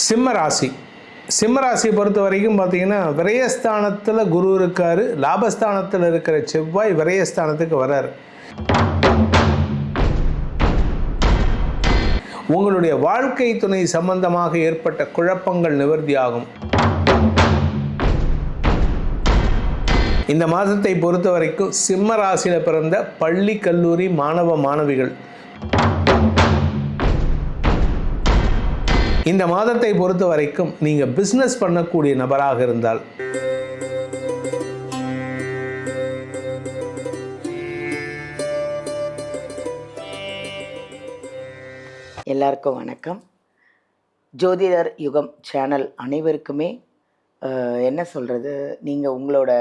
சிம்ம ராசி. சிம்ம ராசியை பொறுத்த வரைக்கும் பார்த்தீங்கன்னா விரயஸ்தானத்தில் குரு இருக்கார், லாபஸ்தானத்தில் இருக்கிற செவ்வாய் விரயஸ்தானத்துக்கு வராரு. உங்களுடைய வாழ்க்கை துணை சம்பந்தமாக ஏற்பட்ட குழப்பங்கள் நிவர்த்தியாகும். இந்த மாதத்தை பொறுத்த வரைக்கும் சிம்ம ராசியில் பிறந்த பள்ளி கல்லூரி மாணவ மாணவிகள் இந்த மாதத்தை பொறுத்த வரைக்கும் நீங்கள் பிஸ்னஸ் பண்ணக்கூடிய நபராக இருந்தால் எல்லாருக்கும் வணக்கம். ஜோதிடர் யுகம் சேனல் அனைவருக்குமே என்ன சொல்கிறது, நீங்கள் உங்களோட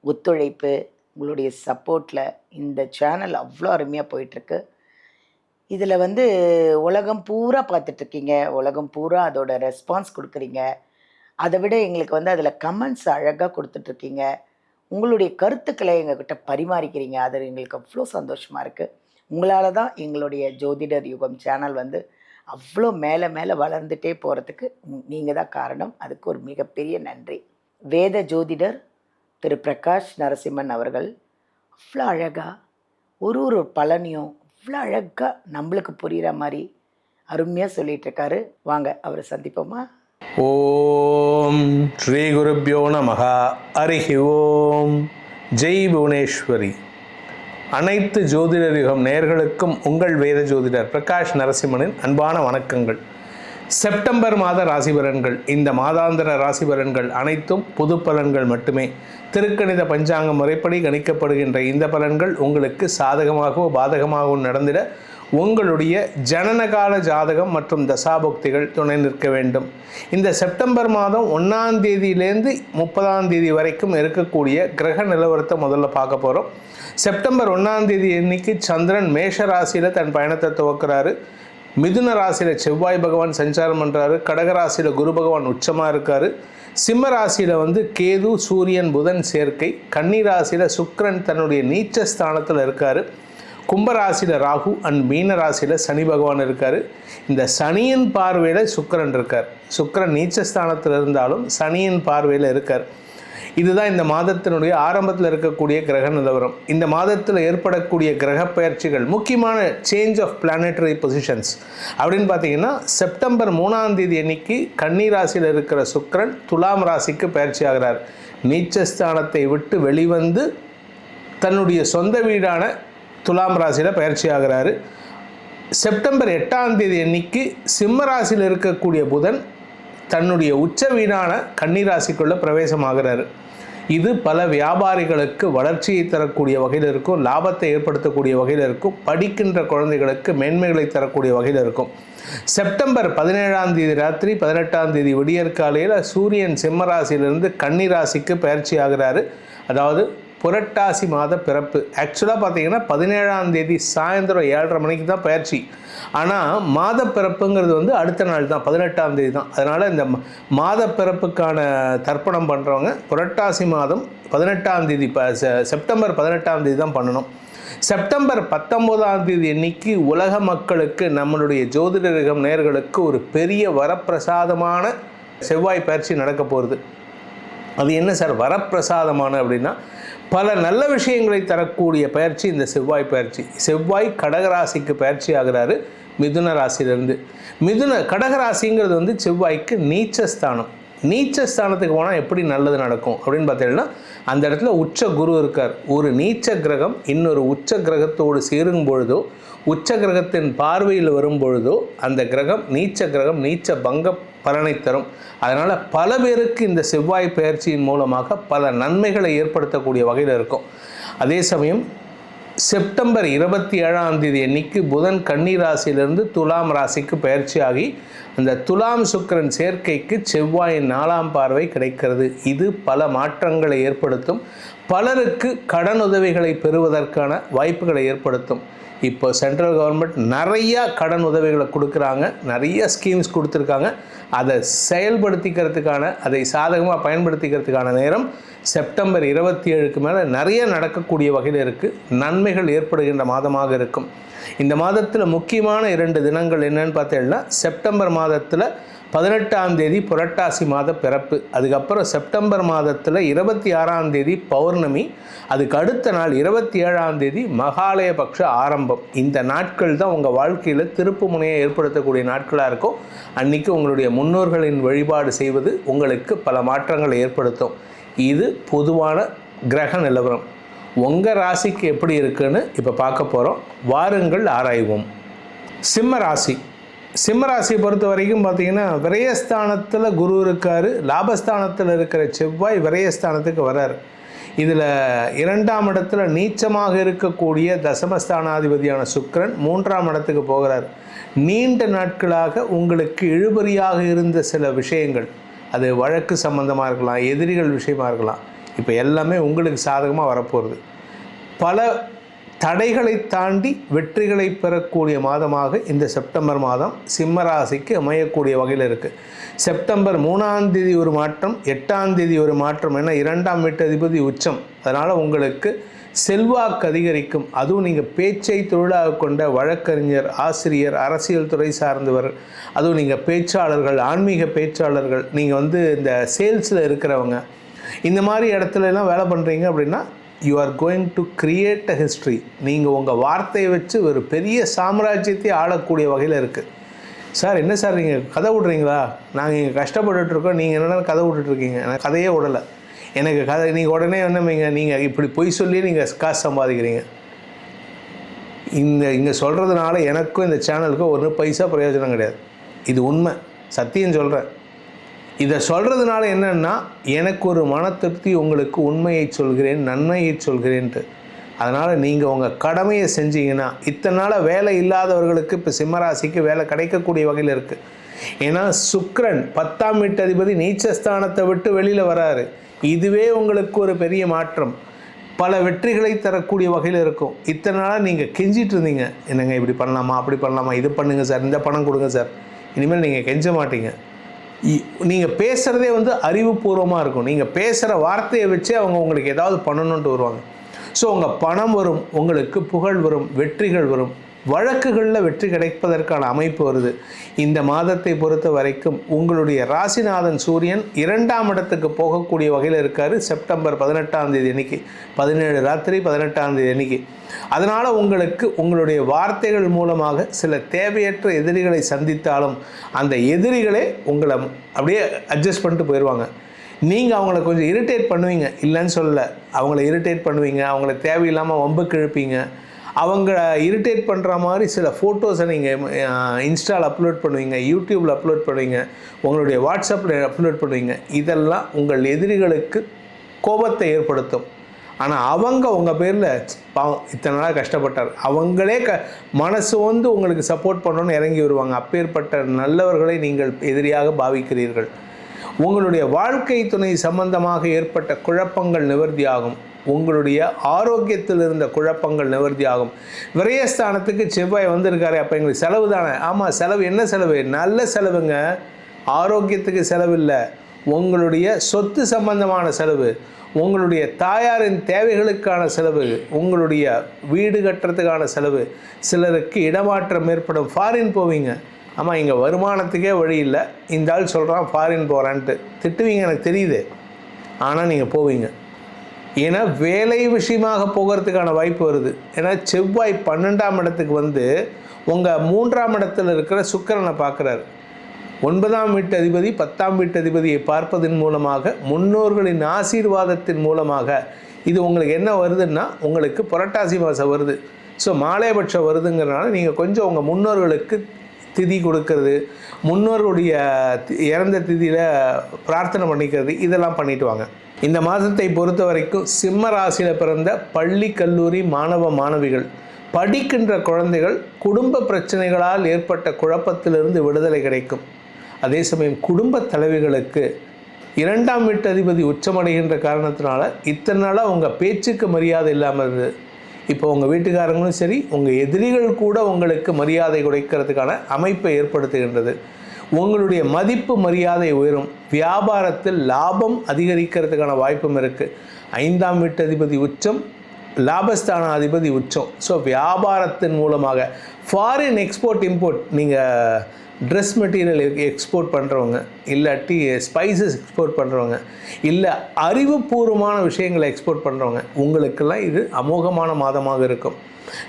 ஒத்துழைப்பு, உங்களுடைய சப்போர்ட்டில் இந்த சேனல் அவ்வளோ அருமையாக போயிட்டுருக்கு. இதில் உலகம் பூரா பார்த்துட்ருக்கீங்க, உலகம் பூரா அதோட ரெஸ்பான்ஸ் கொடுக்குறீங்க. அதை விட எங்களுக்கு அதில் கமெண்ட்ஸ் அழகாக கொடுத்துட்ருக்கீங்க, உங்களுடைய கருத்துக்களை எங்ககிட்ட பரிமாறிக்கிறீங்க. அது எங்களுக்கு அவ்வளோ சந்தோஷமாக இருக்குது. உங்களால் தான் எங்களுடைய ஜோதிடர் யுகம் சேனல் அவ்வளோ மேலே மேலே வளர்ந்துட்டே போகிறதுக்கு நீங்கள் தான் காரணம். அதுக்கு ஒரு மிகப்பெரிய நன்றி. வேத ஜோதிடர் திரு பிரகாஷ் நரசிம்மன் அவர்கள் அவ்வளோ அழகாக ஒரு பலனையும் அவ்வளோ அழகாக நம்மளுக்கு புரிகிற மாதிரி அருமையாக சொல்லிகிட்ருக்காரு. வாங்க அவரை சந்திப்போமா. ஓம் ஸ்ரீ குருப்யோ நமஹ. ஹரிஹி ஓம். ஜெய் புவனேஸ்வரி. அனைத்து ஜோதிடர் யுகம் நேயர்களுக்கும் உங்கள் வேத ஜோதிடர் பிரகாஷ் நரசிம்மனின் அன்பான வணக்கங்கள். செப்டம்பர் மாத ராசி பலன்கள். இந்த மாதாந்திர ராசி பலன்கள் அனைத்தும் பொது பலன்கள் மட்டுமே. திருக்கணித பஞ்சாங்க முறைப்படி கணிக்கப்படுகின்ற இந்த பலன்கள் உங்களுக்கு சாதகமாகவோ பாதகமாகவோ நடந்திட உங்களுடைய ஜனனகால ஜாதகம் மற்றும் தசாபுக்திகள் துணை நிற்க வேண்டும். இந்த செப்டம்பர் மாதம் 1ஆம் தேதியிலேருந்து 30ஆம் தேதி வரைக்கும் இருக்கக்கூடிய கிரக நிலவரத்தை முதல்ல பார்க்க போகிறோம். செப்டம்பர் 1ஆம் தேதி அன்னைக்கு சந்திரன் மேஷ ராசியில் தன் பயணத்தை துவக்கிறாரு. மிதுன ராசியில் செவ்வாய் பகவான் சஞ்சாரம் பண்ணுறாரு. கடகராசியில் குரு பகவான் உச்சமாக இருக்கார். சிம்ம ராசியில் கேது சூரியன் புதன் சேர்க்கை. கன்னி ராசியில் சுக்கிரன் தன்னுடைய நீச்ச ஸ்தானத்தில் இருக்கார். கும்பராசியில் ராகு அண்ட் மீன ராசியில் சனி பகவான் இருக்கார். இந்த சனியின் பார்வையில் சுக்கிரன் இருக்கார். சுக்கிரன் நீச்சஸ்தானத்தில் இருந்தாலும் சனியின் பார்வையில் இருக்கார். இதுதான் இந்த மாதத்தினுடைய ஆரம்பத்தில் இருக்கக்கூடிய கிரக நிலவரம். இந்த மாதத்தில் ஏற்படக்கூடிய கிரக பயிற்சிகள், முக்கியமான சேஞ்ச் ஆஃப் பிளானட்டரி பொசிஷன்ஸ் அப்படின்னு பார்த்தீங்கன்னா, செப்டம்பர் 3ஆம் தேதி அன்னைக்கு கன்னி ராசியில் இருக்கிற சுக்கிரன் துலாம் ராசிக்கு பயிற்சி ஆகிறார். நீச்சஸ்தானத்தை விட்டு வெளிவந்து தன்னுடைய சொந்த வீடான துலாம் ராசியில் பயிற்சி ஆகிறாரு. செப்டம்பர் 8ஆம் தேதி அன்னைக்கு சிம்ம ராசியில் இருக்கக்கூடிய புதன் தன்னுடைய உச்ச வீடான கன்னி ராசிக்குள்ள பிரவேசமாகிறாரு. இது பல வியாபாரிகளுக்கு வளர்ச்சியை தரக்கூடிய வகையில் இருக்கும், லாபத்தை ஏற்படுத்தக்கூடிய வகையில் இருக்கும், படிக்கின்ற குழந்தைகளுக்கு மேன்மைகளை தரக்கூடிய வகையில் இருக்கும். செப்டம்பர் 17ஆம் தேதி ராத்திரி 18ஆம் தேதி விடியற்காலையில் சூரியன் சிம்ம ராசியிலிருந்து கன்னி ராசிக்கு பயிற்சி ஆகிறாரு. அதாவது புரட்டாசி மாத பிறப்பு. ஆக்சுவலாக பார்த்தீங்கன்னா 17ஆம் தேதி சாயந்தரம் 7:30 மணிக்கு தான் பயிற்சி. ஆனால் மாத பிறப்புங்கிறது அடுத்த நாள் தான், 18ஆம் தேதி தான். அதனால் இந்த மாத பிறப்புக்கான தர்ப்பணம் பண்ணுறவங்க புரட்டாசி மாதம் 18ஆம் தேதி, செப்டம்பர் 18ஆம் தேதி தான் பண்ணணும். செப்டம்பர் 19ஆம் தேதி அன்னைக்கு உலக மக்களுக்கு, நம்மளுடைய ஜோதிடரிகம் நேயர்களுக்கு ஒரு பெரிய வரப்பிரசாதமான செவ்வாய் பயிற்சி நடக்க போகிறது. அது என்ன சார் வரப்பிரசாதமான அப்படின்னா, பல நல்ல விஷயங்களை தரக்கூடிய பயிற்சி இந்த செவ்வாய் பயிற்சி. செவ்வாய் கடகராசிக்கு பயிற்சி ஆகிறாரு மிதுன ராசியிலிருந்து. கடகராசிங்கிறது செவ்வாய்க்கு நீச்சஸ்தானம். நீச்சஸ்தானத்துக்கு போனால் எப்படி நல்லது நடக்கும் அப்படின்னு பார்த்தீங்கன்னா, அந்த இடத்துல உச்ச குரு இருக்கார். ஒரு நீச்ச கிரகம் இன்னொரு உச்ச கிரகத்தோடு சேரும் பொழுதோ, உச்ச கிரகத்தின் பார்வையில் வரும் பொழுதோ அந்த கிரகம் நீச்ச பங்க பலனை தரும். அதனால் பல பேருக்கு இந்த செவ்வாய் பயிற்சியின் மூலமாக பல நன்மைகளை ஏற்படுத்தக்கூடிய வகையில் இருக்கும். அதே சமயம் செப்டம்பர் 27ஆம் தேதி அன்னைக்கு புதன் கன்னி ராசியிலிருந்து துலாம் ராசிக்கு பயிற்சி ஆகி அந்த துலாம் சுக்கிரன் சேர்க்கைக்கு செவ்வாயின் 4ஆம் பார்வை கிடைக்கிறது. இது பல மாற்றங்களை ஏற்படுத்தும். பலருக்கு கடன் உதவிகளை பெறுவதற்கான வாய்ப்புகளை ஏற்படுத்தும். இப்போ சென்ட்ரல் கவர்மெண்ட் நிறையா கடன் உதவிகளை கொடுக்குறாங்க, நிறைய ஸ்கீம்ஸ் கொடுத்துருக்காங்க. அதை செயல்படுத்திக்கிறதுக்கான, அதை சாதகமாக பயன்படுத்திக்கிறதுக்கான நேரம் செப்டம்பர் 27க்கு மேலே நிறைய நடக்கக்கூடிய வகையில் இருக்குது. நன்மைகள் ஏற்படுகின்ற மாதமாக இருக்கும். இந்த மாதத்தில் முக்கியமான 2 தினங்கள் என்னன்னு பார்த்தீங்கன்னா, செப்டம்பர் மாதத்தில் 18ஆம் தேதி புரட்டாசி மாத பிறப்பு. அதுக்கப்புறம் செப்டம்பர் மாதத்தில் 26ஆம் தேதி பௌர்ணமி. அதுக்கு அடுத்த நாள் 27ஆம் தேதி மகாலய பக்ஷ ஆரம்பம். இந்த நாட்கள் தான் உங்கள் வாழ்க்கையில் திருப்பு முனையை ஏற்படுத்தக்கூடிய நாட்களாக இருக்கும். அன்றைக்கி உங்களுடைய முன்னோர்களின் வழிபாடு செய்வது உங்களுக்கு பல மாற்றங்களை ஏற்படுத்தும். இது பொதுவான கிரக நிலவரம். உங்கள் ராசிக்கு எப்படி இருக்குன்னு இப்போ பார்க்க போகிறோம். வாருங்கள் ஆராய்வோம். சிம்ம ராசி. சிம்ம ராசியை பொறுத்த வரைக்கும் பார்த்தீங்கன்னா விரயஸ்தானத்தில் குரு இருக்கார். லாபஸ்தானத்தில் இருக்கிற செவ்வாய் விரயஸ்தானத்துக்கு வர்றார். இதில் 2ஆம் இடத்துல நீச்சமாக இருக்கக்கூடிய தசமஸ்தானாதிபதியான சுக்கிரன் 3ஆம் இடத்துக்கு போகிறார். நீண்ட நாட்களாக உங்களுக்கு இழுபறியாக இருந்த சில விஷயங்கள், அது வழக்கு சம்பந்தமாக இருக்கலாம், எதிரிகள் விஷயமாக இருக்கலாம், இப்போ எல்லாமே உங்களுக்கு சாதகமாக வரப்போகிறது. பல தடைகளை தாண்டி வெற்றிகளை பெறக்கூடிய மாதமாக இந்த செப்டம்பர் மாதம் சிம்ம ராசிக்கு அமையக்கூடிய வகையில் இருக்குது. செப்டம்பர் 3ஆம் தேதி ஒரு மாற்றம், 8ஆம் தேதி ஒரு மாற்றம். ஏன்னா 2ஆம் வீட்டு அதிபதி உச்சம். அதனால் உங்களுக்கு செல்வாக்கு அதிகரிக்கும். அதுவும் நீங்கள் பேச்சை தொழிலாக கொண்ட வழக்கறிஞர், ஆசிரியர், அரசியல் துறை சார்ந்தவர், அதுவும் நீங்கள் பேச்சாளர்கள், ஆன்மீக பேச்சாளர்கள், நீங்கள் இந்த சேல்ஸில் இருக்கிறவங்க, இந்த மாதிரி இடத்துலலாம் வேலை பண்ணுறீங்க அப்படின்னா you are going to create a history. நீங்கள் உங்கள் வார்த்தையை வச்சு ஒரு பெரிய சாம்ராஜ்யத்தை ஆளக்கூடிய வகையில் இருக்குது. சார் என்ன சார் நீங்கள் கதை விட்றீங்களா? நாங்கள் இங்கே கஷ்டப்பட்டுருக்கோம், நீங்கள் என்னென்ன கதை விட்டுட்ருக்கீங்க? எனக்கு கதையே விடலை. எனக்கு கதை நீங்கள் உடனே என்னமைங்க நீங்கள் இப்படி பொய் சொல்லி நீங்கள் காசு சம்பாதிக்கிறீங்க. இங்கே சொல்கிறதுனால எனக்கும் இந்த சேனலுக்கும் ஒரு பைசா பிரயோஜனம் கிடையாது. இது உண்மை, சத்தியம் சொல்கிறேன். இதை சொல்கிறதுனால என்னென்னா எனக்கு ஒரு மன திருப்தி, உங்களுக்கு உண்மையை சொல்கிறேன், நன்மையை சொல்கிறேன்ட்டு. அதனால் நீங்கள் உங்கள் கடமையை செஞ்சீங்கன்னா இத்தனை நாளாக வேலை இல்லாதவர்களுக்கு இப்போ சிம்மராசிக்கு வேலை கிடைக்கக்கூடிய வகையில் இருக்குது. ஏன்னா சுக்கிரன் 10ஆம் வீட்டு அதிபதி நீச்சஸ்தானத்தை விட்டு வெளியில் வராரு. இதுவே உங்களுக்கு ஒரு பெரிய மாற்றம், பல வெற்றிகளை தரக்கூடிய வகையில் இருக்கும். இத்தனை நாளாக நீங்கள் கெஞ்சிட்டு இருந்தீங்க, என்னங்க இப்படி பண்ணலாமா, அப்படி பண்ணலாமா, இது பண்ணுங்கள் சார், இந்த பணம் கொடுங்க சார். இனிமேல் நீங்கள் கெஞ்ச மாட்டீங்க. நீங்கள் பேசுகிறதே அறிவுபூர்வமாக இருக்கும். நீங்கள் பேசுகிற வார்த்தையை வச்சே அவங்க உங்களுக்கு ஏதாவது பண்ணணுன்ட்டு வருவாங்க. ஸோ உங்கள் பணம் வரும், உங்களுக்கு புகழ் வரும், வெற்றிகள் வரும், வழக்குகளில் வெற்றி கிடைப்பதற்கான அமைப்பு வருது. இந்த மாதத்தை பொறுத்த வரைக்கும் உங்களுடைய ராசிநாதன் சூரியன் 2ஆம் இடத்துக்கு போகக்கூடிய வகையில் இருக்கார். செப்டம்பர் 18ஆம் தேதி அன்னைக்கு, 17 ராத்திரி 18ஆம் தேதி அன்னைக்கு. அதனால் உங்களுக்கு உங்களுடைய வார்த்தைகள் மூலமாக சில தேவையற்ற எதிரிகளை சந்தித்தாலும் அந்த எதிரிகளே உங்களை அப்படியே அட்ஜஸ்ட் பண்ணிட்டு போயிடுவாங்க. நீங்கள் அவங்கள கொஞ்சம் இரிட்டேட் பண்ணுவீங்க, இல்லைன்னு சொல்லல, அவங்கள இரிட்டேட் பண்ணுவீங்க, அவங்கள தேவையில்லாமல் வம்புக்கு இழுப்பீங்க. அவங்க இரிட்டேட் பண்ணுற மாதிரி சில ஃபோட்டோஸை நீங்கள் இன்ஸ்டாவில் அப்லோட் பண்ணுவீங்க, யூடியூப்பில் அப்லோட் பண்ணுவீங்க, உங்களுடைய வாட்ஸ்அப்பில் அப்லோட் பண்ணுவீங்க. இதெல்லாம் உங்கள் எதிரிகளுக்கு கோபத்தை ஏற்படுத்தும். ஆனால் அவங்க உங்கள் பேரில் பாவம் இத்தனை நாளாக கஷ்டப்பட்டார், அவங்களே மனசு உங்களுக்கு சப்போர்ட் பண்ணணும்னு இறங்கி வருவாங்க. அப்பேற்பட்ட நல்லவர்களை நீங்கள் எதிரியாக பாவிக்கிறீர்கள். உங்களுடைய வாழ்க்கை துணை சம்பந்தமாக ஏற்பட்ட குழப்பங்கள் நிவர்த்தியாகும். உங்களுடைய ஆரோக்கியத்தில் இருந்த குழப்பங்கள் நிவர்த்தியாகும். விரயஸ்தானத்துக்கு செவ்வாய் வந்திருக்காரு, அப்போ எங்களுக்கு செலவு தானே? ஆமாம், செலவு. என்ன செலவு? நல்ல செலவுங்க. ஆரோக்கியத்துக்கு செலவு இல்லை, உங்களுடைய சொத்து சம்பந்தமான செலவு, உங்களுடைய தாயாரின் தேவைகளுக்கான செலவு, உங்களுடைய வீடு கட்டுறதுக்கான செலவு. சிலருக்கு இடமாற்றம் ஏற்படும், ஃபாரின் போவீங்க. ஆமாம், இங்கே வருமானத்துக்கே வழி இல்லை, இந்த ஆள் சொல்கிறான் ஃபாரின் போகிறான்ட்டு திட்டுவீங்க, எனக்கு தெரியுது. ஆனால் நீங்கள் போவீங்க. ஏன்னா வேலை விஷயமாக போகிறதுக்கான வாய்ப்பு வருது. ஏன்னா செவ்வாய் 12ஆம் இடத்துக்கு உங்கள் 3ஆம் இடத்துல இருக்கிற சுக்கிரனை பார்க்குறாரு. 9ஆம் வீட்டு அதிபதி 10ஆம் வீட்டு அதிபதியை பார்ப்பதன் மூலமாக, முன்னோர்களின் ஆசீர்வாதத்தின் மூலமாக இது உங்களுக்கு என்ன வருதுன்னா, உங்களுக்கு புரட்டாசி மாதம் வருது. ஸோ மாலையபட்சம் வருதுங்கிறனால நீங்கள் கொஞ்சம் உங்கள் முன்னோர்களுக்கு திதி கொடுக்கறது, முன்னோர்களுடைய இறந்த திதியில் பிரார்த்தனை பண்ணிக்கிறது, இதெல்லாம் பண்ணிட்டு வாங்க. இந்த மாதத்தை பொறுத்த வரைக்கும் சிம்ம ராசியில் பிறந்த பள்ளி கல்லூரி மாணவ மாணவிகள், படிக்கின்ற குழந்தைகள் குடும்ப பிரச்சனைகளால் ஏற்பட்ட குழப்பத்திலிருந்து விடுதலை கிடைக்கும். அதே சமயம் குடும்ப தலைவிகளுக்கு 2ஆம் வீட்டு அதிபதி உச்சமடைகின்ற காரணத்தினால இத்தனை நாளாக உங்கள் பேச்சுக்கு மரியாதை இல்லாமல் இருந்தது. இப்போ உங்கள் வீட்டுக்காரங்களும் சரி, உங்கள் எதிரிகள் கூட உங்களுக்கு மரியாதை கொடுக்கறதுக்கான அமைப்பை ஏற்படுத்துகின்றது. உங்களுடைய மதிப்பு மரியாதை உயரும். வியாபாரத்தில் லாபம் அதிகரிக்கிறதுக்கான வாய்ப்பும் இருக்குது. 5ஆம் வீட்டு அதிபதி உச்சம், லாபஸ்தான அதிபதி உச்சம். ஸோ வியாபாரத்தின் மூலமாக ஃபாரின் எக்ஸ்போர்ட் இம்போர்ட், நீங்கள் ட்ரெஸ் மெட்டீரியல் எக்ஸ்போர்ட் பண்ணுறவங்க, இல்லாட்டி ஸ்பைசஸ் எக்ஸ்போர்ட் பண்ணுறவங்க, இல்லை அறிவுபூர்வமான விஷயங்களை எக்ஸ்போர்ட் பண்ணுறவங்க, உங்களுக்கெல்லாம் இது அமோகமான மாதமாக இருக்கும்.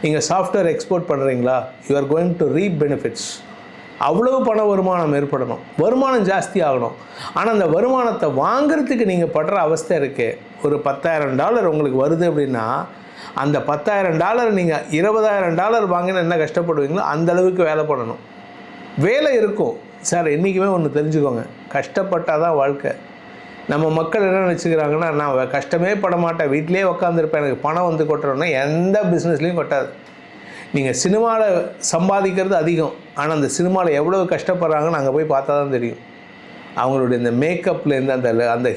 நீங்கள் சாஃப்ட்வேர் எக்ஸ்போர்ட் பண்ணுறீங்களா, you are going to ரீப் benefits. அவ்வளவு பண வருமானம் ஏற்படணும், வருமானம் ஜாஸ்தி ஆகணும். ஆனால் அந்த வருமானத்தை வாங்கிறதுக்கு நீங்கள் படுற அவஸ்தை இருக்கே. ஒரு $10,000 உங்களுக்கு வருது அப்படின்னா அந்த $10,000 நீங்கள் $20,000 வாங்கினா என்ன கஷ்டப்படுவீங்களோ அந்த அளவுக்கு வேலை பண்ணணும். வேலை இருக்கும் சார். என்றைக்குமே ஒன்று தெரிஞ்சுக்கோங்க, கஷ்டப்பட்டால் தான் வாழ்க்கை. நம்ம மக்கள் என்ன நினச்சிக்கிறாங்கன்னா, நான் கஷ்டமே பட மாட்டேன், வீட்டிலே உட்காந்துருப்பேன், எனக்கு பணம் வந்து கொட்டுறோன்னா எந்த பிஸ்னஸ்லேயும் கொட்டாது. நீங்கள் சினிமாவில் சம்பாதிக்கிறது அதிகம், ஆனால் அந்த சினிமாவில் எவ்வளோ கஷ்டப்படுறாங்கன்னு அங்கே போய் பார்த்தா தான் தெரியும். அவங்களுடைய இந்த மேக்கப்லேருந்து அந்த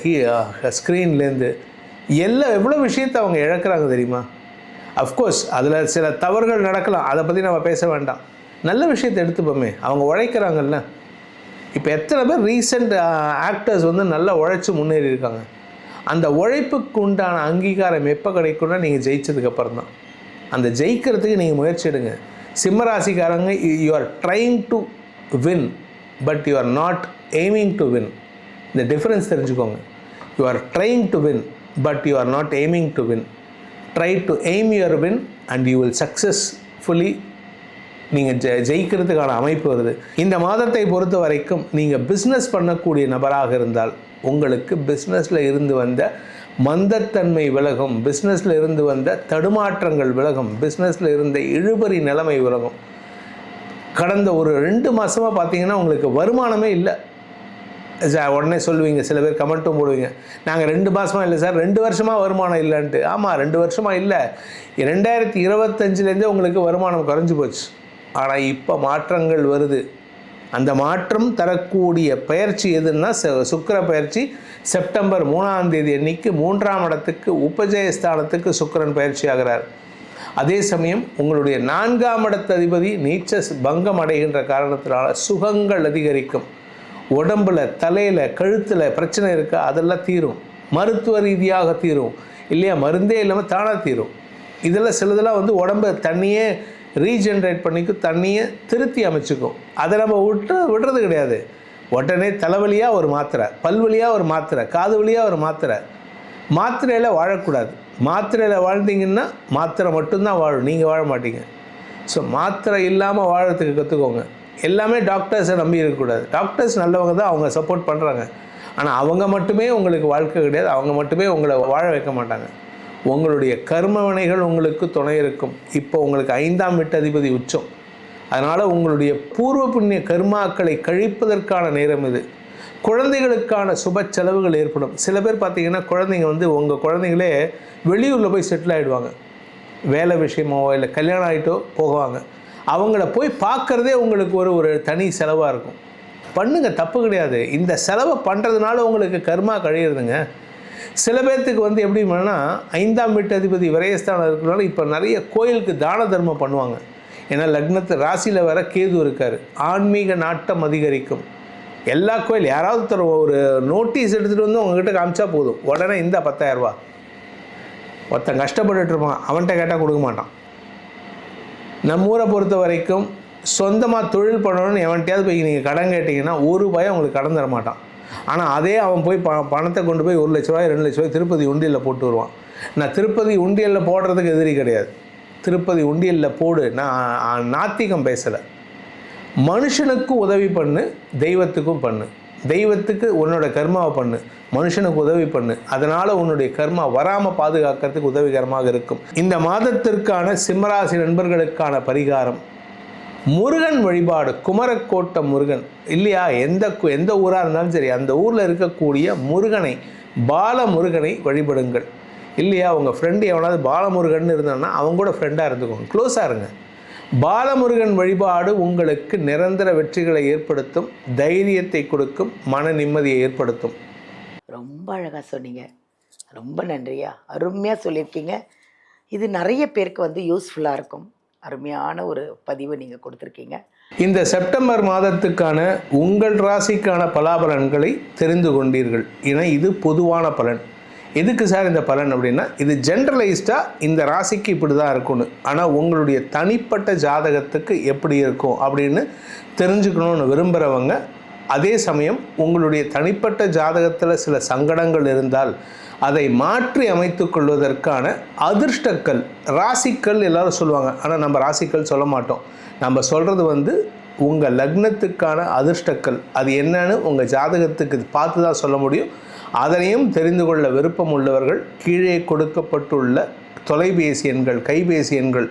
ஸ்க்ரீன்லேருந்து எல்லாம் எவ்வளோ விஷயத்தை அவங்க இழக்கிறாங்க தெரியுமா? அஃப்கோர்ஸ் அதில் சில தவறுகள் நடக்கலாம், அதை பற்றி நம்ம பேச வேண்டாம். நல்ல விஷயத்தை எடுத்துப்போமே, அவங்க உழைக்கிறாங்கல்ல. இப்போ எத்தனை பேர் ரீசெண்ட் ஆக்டர்ஸ் வந்து நல்லா உழைச்சி முன்னேறி இருக்காங்க. அந்த உழைப்புக்கு உண்டான அங்கீகாரம் எப்போ கிடைக்கும்னா நீங்கள் ஜெயிச்சதுக்கப்புறம் தான். அந்த ஜெயிக்கிறதுக்கு நீங்கள் முயற்சி எடுங்க. சிம்மராசிக்காரங்க, you are trying to win but you are not aiming to win. இந்த டிஃப்ரென்ஸ் தெரிஞ்சுக்கோங்க. You are trying to win but you are not aiming to win. Try to aim your win and you will successfully. நீங்கள் ஜெயிக்கிறதுக்கான அமைப்பு வருது. இந்த மாதத்தை பொறுத்த வரைக்கும் நீங்கள் பிஸ்னஸ் பண்ணக்கூடிய நபராக இருந்தால் உங்களுக்கு பிஸ்னஸில் இருந்து வந்த மந்தத்தன்மை விலகும், பிஸ்னஸில் இருந்து வந்த தடுமாற்றங்கள் விலகும், பிஸ்னஸில் இருந்த இழுபறி நிலைமை விலகும். கடந்த ஒரு 2 மாதமாக பார்த்தீங்கன்னா உங்களுக்கு வருமானமே இல்லை. உடனே சொல்லுவீங்க, சில பேர் கமெண்ட்டும் போடுவீங்க, நாங்கள் 2 மாதமாக இல்லை சார், 2 வருஷமாக வருமானம் இல்லைன்ட்டு. ஆமாம், 2 வருஷமாக இல்லை, 2025லேருந்தே உங்களுக்கு வருமானம் குறைஞ்சி போச்சு. ஆனால் இப்போ மாற்றங்கள் வருது. அந்த மாற்றம் தரக்கூடிய பயிற்சி எதுன்னா சுக்கிர பயிற்சி. செப்டம்பர் 3ஆம் தேதி அன்னைக்கு 3ஆம் இடத்துக்கு உபஜயஸ்தானத்துக்கு சுக்கிரன் பயிற்சி ஆகிறார். அதே சமயம் உங்களுடைய 4ஆம் இடத்து அதிபதி நீச்ச பங்கம் அடைகின்ற காரணத்தினால சுகங்கள் அதிகரிக்கும். உடம்பில், தலையில், கழுத்தில் பிரச்சனை இருக்கா, அதெல்லாம் தீரும். மருத்துவ ரீதியாக தீரும், இல்லையா? மருந்தே இல்லாமல் தானாக தீரும். இதெல்லாம் சிலதெல்லாம் வந்து உடம்பை தண்ணியே ரீஜென்ரேட் பண்ணிக்கும், தண்ணியை திருத்தி அமைச்சுக்கும். அதை நம்ம விடுறது கிடையாது. உடனே தலைவலியாக ஒரு மாத்திரை, பல்வலியாக ஒரு மாத்திரை, காது வலியாக ஒரு மாத்திரை. மாத்திரையில் வாழக்கூடாது. மாத்திரையில் வாழ்ந்தீங்கன்னா மாத்திரை மட்டும்தான் வாழும், நீங்கள் வாழ மாட்டீங்க. ஸோ மாத்திரை இல்லாமல் வாழறதுக்கு கற்றுக்கோங்க. எல்லாமே டாக்டர்ஸை நம்பி இருக்கக்கூடாது. டாக்டர்ஸ் நல்லவங்க தான், அவங்க சப்போர்ட் பண்ணுறாங்க. ஆனால் அவங்க மட்டுமே உங்களுக்கு வாழ்க்கை கிடையாது, அவங்க மட்டுமே உங்களை வாழ வைக்க மாட்டாங்க. உங்களுடைய கர்ம வினைகள் உங்களுக்கு துணை இருக்கும். இப்போ உங்களுக்கு 5ஆம் வீட்டு அதிபதி உச்சம். அதனால் உங்களுடைய பூர்வ புண்ணிய கர்மாக்களை கழிப்பதற்கான நேரம் இது. குழந்தைகளுக்கான சுப செலவுகள் ஏற்படும். சில பேர் பார்த்திங்கன்னா குழந்தைங்க வந்து உங்கள் குழந்தைங்களே வெளியூரில் போய் செட்டில் ஆகிடுவாங்க. வேலை விஷயமோ இல்லை கல்யாணம் ஆகிட்டோ போகுவாங்க. அவங்கள போய் பார்க்குறதே உங்களுக்கு ஒரு தனி செலவாக இருக்கும். பண்ணுங்கள், தப்பு கிடையாது. இந்த செலவை பண்ணுறதுனால உங்களுக்கு கர்மா கழியிறதுங்க. சில பேர்த்துக்கு வந்து எப்படி பண்ணால் 5ஆம் வீட்டு அதிபதி விரயஸ்தானம் இருக்கிறனால இப்போ நிறைய கோயிலுக்கு தான தர்மம் பண்ணுவாங்க. ஏன்னா லக்னத்து ராசியில் வேற கேது இருக்கார். ஆன்மீக நாட்டம் அதிகரிக்கும். எல்லா கோயில் யாராவது ஒரு நோட்டீஸ் எடுத்துகிட்டு வந்து உங்ககிட்ட காமிச்சா போதும், உடனே இந்த 10,000 ரூபா. ஒருத்தன் கஷ்டப்பட்டுட்டு இருப்பான், அவன்கிட்ட கேட்டால் கொடுக்க மாட்டான். நம்ம ஊரை பொறுத்த வரைக்கும் சொந்தமாக தொழில் பண்ணணும்னு எவன்கிட்டயாவது போய் நீங்கள் கடன் கேட்டிங்கன்னா ₹1 உங்களுக்கு கடன் தர மாட்டான். ஆனால் அதே அவன் போய் பணத்தை கொண்டு போய் ₹1,00,000 ₹2,00,000 திருப்பதி உண்டியலில் போட்டு வருவான். நான் திருப்பதி உண்டியலில் போடுறதுக்கு எதிரி கிடையாது. திருப்பதி உண்டியலில் போடு, நான் நாத்திகம் பேசலை. மனுஷனுக்கும் உதவி பண்ணு, தெய்வத்துக்கும் பண்ணு. தெய்வத்துக்கு உன்னோட கர்மாவை பண்ணு, மனுஷனுக்கு உதவி பண்ணு. அதனால் உன்னுடைய கர்மா வராமல் பாதுகாக்கிறதுக்கு உதவிகரமாக இருக்கும். இந்த மாதத்திற்கான சிம்மராசி நண்பர்களுக்கான பரிகாரம் முருகன் வழிபாடு. குமரக்கோட்டம் முருகன் இல்லையா, எந்த ஊராக இருந்தாலும் சரி, அந்த ஊரில் இருக்கக்கூடிய முருகனை, பாலமுருகனை வழிபடுங்கள். இல்லையா, உங்கள் ஃப்ரெண்டு எவனாவது பாலமுருகன் இருந்தான்னா அவங்க கூட ஃப்ரெண்டாக இருந்துக்கோங்க, க்ளோஸாக இருங்க. பாலமுருகன் வழிபாடு உங்களுக்கு நிரந்தர வெற்றிகளை ஏற்படுத்தும், தைரியத்தை கொடுக்கும், மன நிம்மதியை ஏற்படுத்தும். ரொம்ப அழகாக சொன்னீங்க, ரொம்ப நன்றியா, அருமையாக சொல்லியிருக்கீங்க. இது நிறைய பேருக்கு வந்து யூஸ்ஃபுல்லாக இருக்கும். அருமையான ஒரு பதிவு நீங்கள் கொடுத்துருக்கீங்க. இந்த செப்டம்பர் மாதத்துக்கான உங்கள் ராசிக்கான பலாபலன்களை தெரிந்து கொண்டீர்கள். ஏன்னா இது பொதுவான பலன். எதுக்கு சார் இந்த பலன் அப்படின்னா, இது ஜென்ரலைஸ்டாக இந்த ராசிக்கு இப்படி தான் இருக்கும்னு, ஆனால் உங்களுடைய தனிப்பட்ட ஜாதகத்துக்கு எப்படி இருக்கும் அப்படின்னு தெரிஞ்சுக்கணும்னு விரும்புகிறவங்க, அதே சமயம் உங்களுடைய தனிப்பட்ட ஜாதகத்தில் சில சங்கடங்கள் இருந்தால் அதை மாற்றி அமைத்து கொள்வதற்கான அதிர்ஷ்டக்கல், ராசிக்கல் எல்லாரும் சொல்லுவாங்க, ஆனால் நம்ம ராசிக்கல் சொல்ல மாட்டோம். நம்ம சொல்கிறது உங்கள் லக்னத்துக்கான அதிர்ஷ்டக்கல். அது என்னன்னு உங்கள் ஜாதகத்துக்கு பார்த்து தான் சொல்ல முடியும். அதனையும் தெரிந்து கொள்ள விருப்பம் உள்ளவர்கள் கீழே கொடுக்கப்பட்டுள்ள தொலைபேசி எண்கள், கைபேசி எண்கள்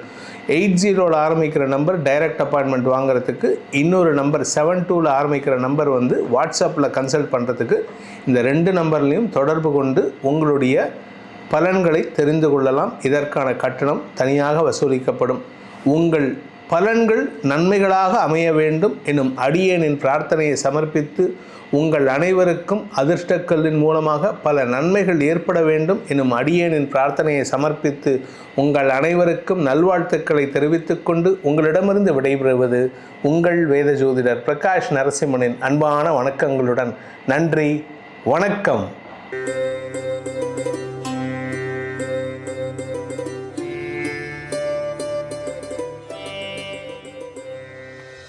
80 ஆரம்பிக்கிற நம்பர் டைரக்ட் அப்பாயின்மெண்ட் வாங்குறதுக்கு, இன்னொரு நம்பர் 72 ஆரம்பிக்கிற நம்பர் வாட்ஸ்அப்பில் கன்சல்ட் பண்ணுறதுக்கு, இந்த 2 நம்பர்லையும் தொடர்பு கொண்டு உங்களுடைய பலன்களை தெரிந்து கொள்ளலாம். இதற்கான கட்டணம் தனியாக வசூலிக்கப்படும். உங்கள் பலன்கள் நன்மைகளாக அமைய வேண்டும் எனும் அடியேனின் பிரார்த்தனையை சமர்ப்பித்து, உங்கள் அனைவருக்கும் அதிர்ஷ்டக்கல்லின் மூலமாக பல நன்மைகள் ஏற்பட வேண்டும் எனும் அடியேனின் பிரார்த்தனையை சமர்ப்பித்து, உங்கள் அனைவருக்கும் நல்வாழ்த்துக்களை தெரிவித்துக் கொண்டு உங்களிடமிருந்து விடைபெறுவது உங்கள் வேத ஜோதிடர் பிரகாஷ் நரசிம்மனின் அன்பான வணக்கங்களுடன். நன்றி, வணக்கம்.